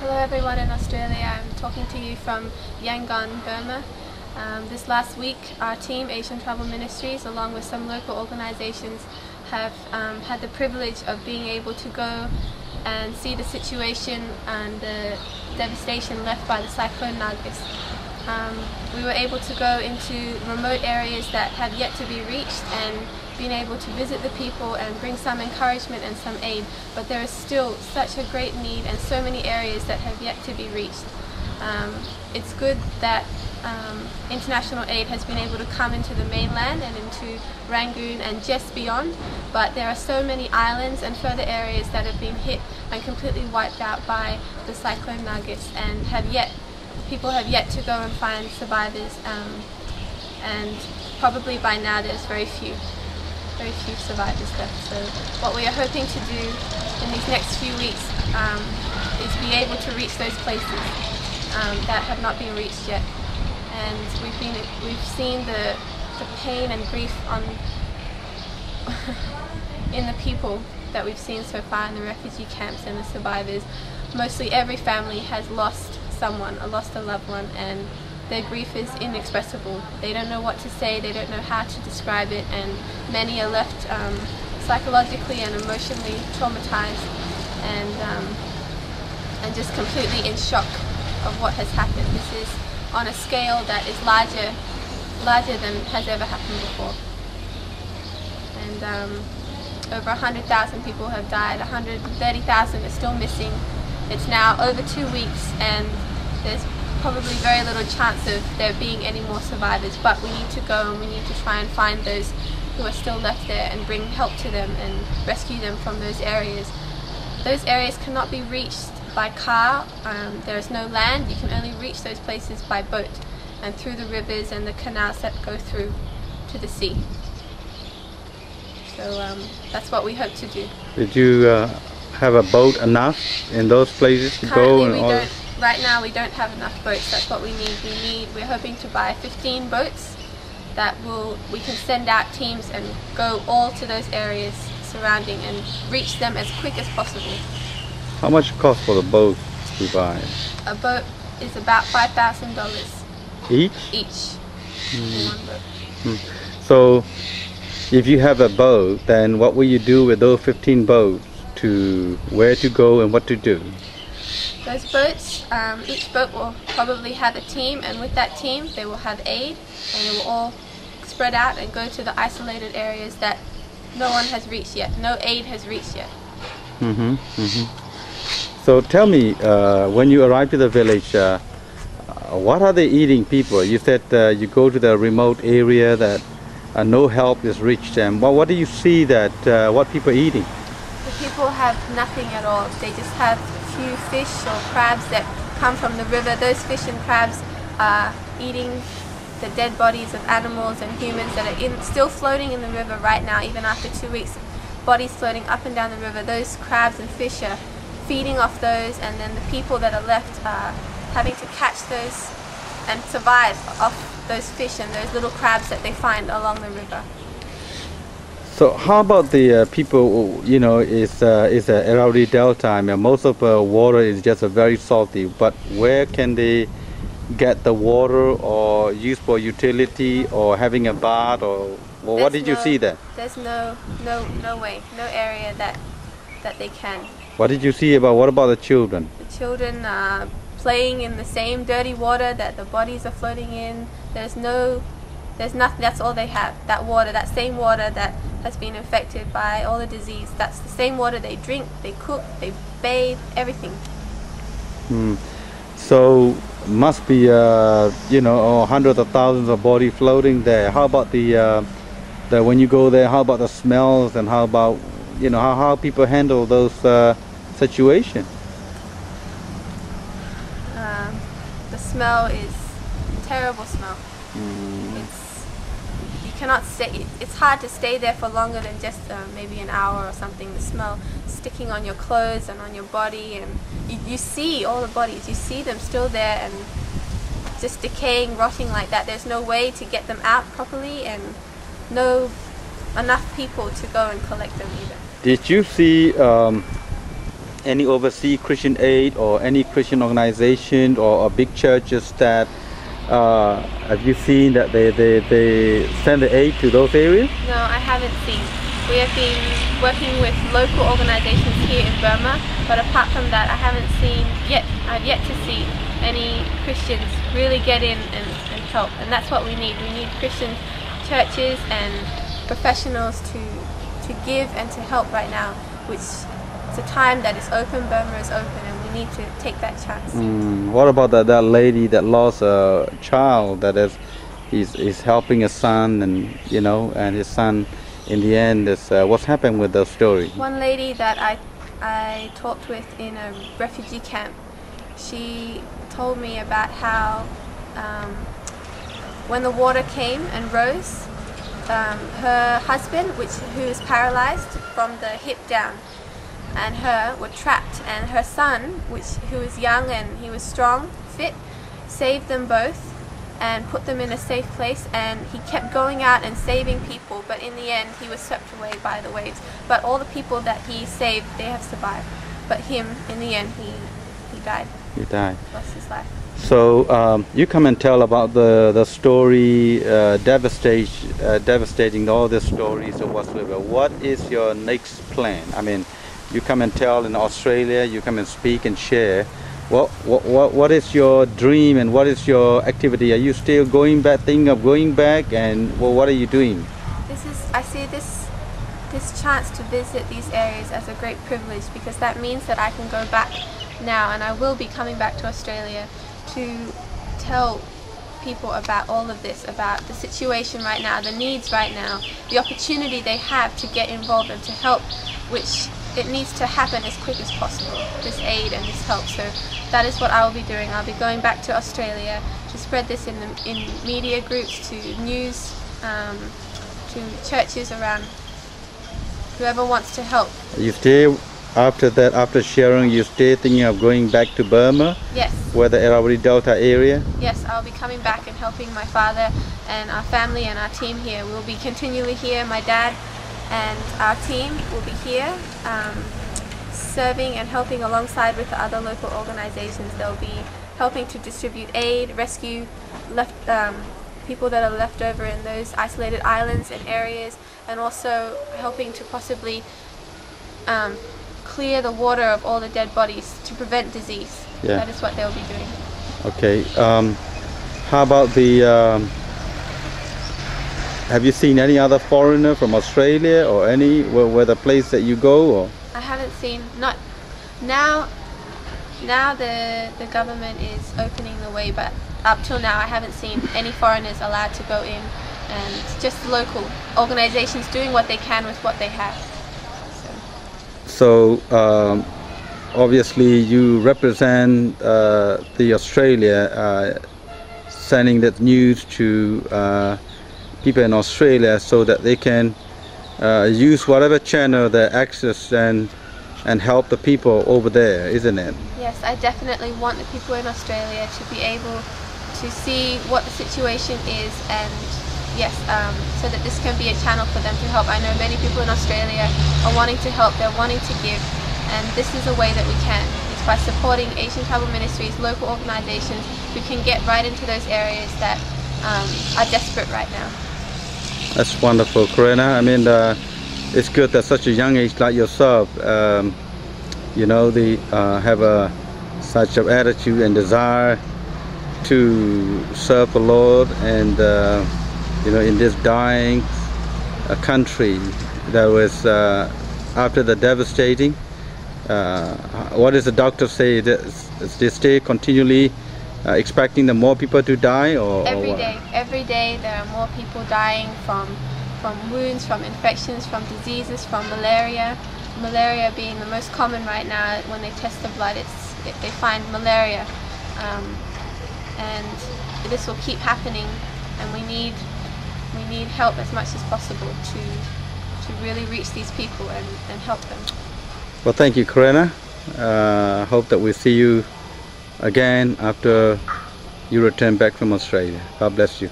Hello everyone in Australia, I'm talking to you from Yangon, Burma. This last week our team, Asian Tribal Ministries, along with some local organisations, have had the privilege of being able to go and see the situation and the devastation left by the cyclone Nargis. We were able to go into remote areas that have yet to be reached and been able to visit the people and bring some encouragement and some aid, but there is still such a great need and so many areas that have yet to be reached. It's good that international aid has been able to come into the mainland and into Rangoon and just beyond, but there are so many islands and further areas that have been hit and completely wiped out by the cyclone Nargis, and people have yet to go and find survivors, and probably by now there's very few survivors left. So what we are hoping to do in these next few weeks is be able to reach those places that have not been reached yet. And we've seen the pain and grief in the people that we've seen so far in the refugee camps and the survivors. Mostly every family has lost someone, lost a loved one, and their grief is inexpressible. They don't know what to say, they don't know how to describe it, and many are left psychologically and emotionally traumatized and just completely in shock of what has happened. This is on a scale that is larger than has ever happened before. And over 100,000 people have died, 130,000 are still missing. It's now over 2 weeks and there's probably very little chance of there being any more survivors, but we need to go and we need to try and find those who are still left there and bring help to them and rescue them from those areas. Those areas cannot be reached by car, there is no land, you can only reach those places by boat and through the rivers and the canals that go through to the sea. So that's what we hope to do. Did you have a boat enough in those places to Currently go? Right now we don't have enough boats. That's what we need. We're hoping to buy 15 boats that we can send out teams and go all to those areas surrounding and reach them as quick as possible. How much it cost for the boat to buy? A boat is about $5,000 each? In one boat. So if you have a boat, then what will you do with those 15 boats? To where to go and what to do? Those boats, each boat will probably have a team, and with that team they will have aid, and they will all spread out and go to the isolated areas that no one has reached yet, no aid has reached yet. So tell me, when you arrive to the village, what are they eating people? You said you go to the remote area that no help is reached, and what do you see that what people are eating? The people have nothing at all. They just have few fish or crabs that come from the river. Those fish and crabs are eating the dead bodies of animals and humans that are still floating in the river right now, even after 2 weeks. Bodies floating up and down the river. Those crabs and fish are feeding off those, and then the people that are left are having to catch those and survive off those fish and those little crabs that they find along the river. So how about the people, you know, it's a Irrawaddy Delta. I mean, most of the water is just very salty, but where can they get the water or use for utility or having a bath, or what did you see there? There's no way, no area that they can. What did you see what about the children? The children are playing in the same dirty water that the bodies are floating in. There's nothing, that's all they have. That water, that same water that has been infected by all the disease, that's the same water they drink, they cook, they bathe, everything. So must be you know, hundreds of thousands of bodies floating there. How about the when you go there, how about the smells, and how about, you know, how people handle those situations? The smell is a terrible smell. You cannot stay. It's hard to stay there for longer than just maybe an hour or something. The smell sticking on your clothes and on your body, and you see all the bodies. You see them still there and just decaying, rotting like that. There's no way to get them out properly, and no enough people to go and collect them either. Did you see any overseas Christian aid or any Christian organization or big churches that have you seen that they send the aid to those areas? No, I haven't seen. We have been working with local organizations here in Burma, but apart from that, I haven't seen yet. I've yet to see any Christians really get in and help, and that's what we need. We need Christian churches and professionals to give and to help right now, which it's a time that is open. Burma is open, and we need to take that chance. What about that lady that lost a child that is helping a son, and and his son in the end is what's happened with those stories? One lady that I talked with in a refugee camp, she told me about how when the water came and rose, her husband, who is paralyzed from the hip down, and her were trapped, and her son, who was young and he was strong, fit, saved them both and put them in a safe place, and he kept going out and saving people, but in the end he was swept away by the waves. But all the people that he saved, they have survived, but him, in the end, he died. He died. Lost his life. So you come and tell about the story, devastating all the stories or whatsoever. What is your next plan? I mean, you come and tell in Australia, you come and speak and share. What is your dream and what is your activity? Are you still thinking of going back, and what are you doing? I see this chance to visit these areas as a great privilege, because that means that I can go back now, and I will be coming back to Australia to tell people about all of this, about the situation right now, the needs right now, the opportunity they have to get involved and to help, which it needs to happen as quick as possible, this aid and this help. So that is what I will be doing. I'll be going back to Australia to spread this in media groups, to news, to churches around, whoever wants to help. You stay after that, after sharing, you stay thinking of going back to Burma? Yes. Where the Irrawaddy Delta area? Yes, I'll be coming back and helping my father and our family and our team here. We'll be continually here. My dad and our team will be here serving and helping alongside with the other local organizations. They'll be helping to distribute aid, rescue people that are left over in those isolated islands and areas, and also helping to possibly clear the water of all the dead bodies to prevent disease. Yeah. That is what they'll be doing. Okay. How about have you seen any other foreigner from Australia or where the place that you go? Or? I haven't seen, not now the government is opening the way, but up till now I haven't seen any foreigners allowed to go in, and just local organizations doing what they can with what they have. So obviously you represent the Australia, sending that news to people in Australia so that they can use whatever channel they access and help the people over there, isn't it? Yes, I definitely want the people in Australia to be able to see what the situation is, and yes, so that this can be a channel for them to help. I know many people in Australia are wanting to help, they're wanting to give, and this is a way that we can. It's by supporting Asian Tribal Ministries, local organizations who can get right into those areas that are desperate right now. That's wonderful, Karenna. I mean, it's good that such a young age like yourself, they have such an attitude and desire to serve the Lord, and in this dying country that was after the devastating. What does the doctor say? They stay continually expecting the more people to die, or every day there are more people dying from wounds, from infections, from diseases, from malaria. Malaria being the most common right now. When they test the blood, they find malaria, and this will keep happening, and we need help as much as possible to really reach these people and help them. Well, thank you, Karenna. Hope that we see you again after you return back from Australia. God bless you.